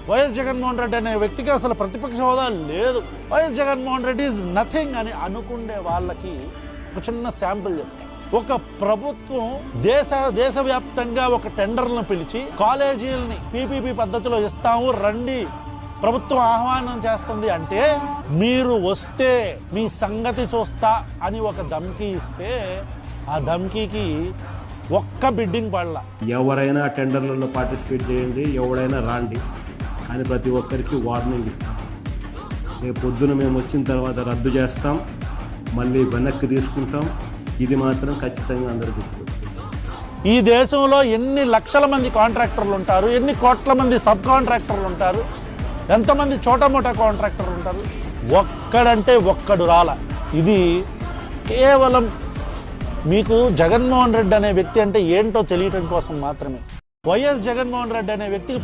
YS Jaganmohan Reddy అనే వ్యక్తికి అసలు ప్రతిపక్ష హోదా లేదు, YS Jaganmohan Reddy is nothing అని అనుకునే వాళ్ళకి ఒక చిన్న శాంపుల్ చెప్తాను. ఒక ప్రభుత్వం దేశవ్యాప్తంగా ఒక టెండర్లను పిలిచి కాలేజీలని పీపీపీ పద్ధతిలో ఇస్తాము రండి, ప్రభుత్వం ఆహ్వానం చేస్తుంది అంటే మీరు వస్తే మీ సంగతి చూస్తా అని ఒక ధమ్కీ ఇస్తే ఆ ధమ్కీకి ఒక్క బిడ్డింగ్ పడలా. ఎవరైనా టెండర్లలో పార్టిసిపేట్ చేయండి, ఎవరైనా రాండి అని ప్రతి ఒక్కరికి వార్నింగ్ ఇస్తాం. రేపు పొద్దున మేము వచ్చిన తర్వాత రద్దు చేస్తాం, మళ్ళీ వెనక్కి తీసుకుంటాం. ఇది మాత్రం ఖచ్చితంగా అందరూ గుర్తుపెట్టుకుంటాం. ఈ దేశంలో ఎన్ని లక్షల మంది కాంట్రాక్టర్లు ఉంటారు, ఎన్ని కోట్ల మంది సబ్ కాంట్రాక్టర్లు ఉంటారు, ఎంతమంది చోటమోటా కాంట్రాక్టర్లు ఉంటారు, ఒక్కడంటే ఒక్కడు రాల. ఇది కేవలం మీకు జగన్మోహన్ రెడ్డి అనే వ్యక్తి అంటే ఏంటో తెలియటం కోసం మాత్రమే. వైఎస్ జగన్మోహన్ రెడ్డి అనే వ్యక్తికి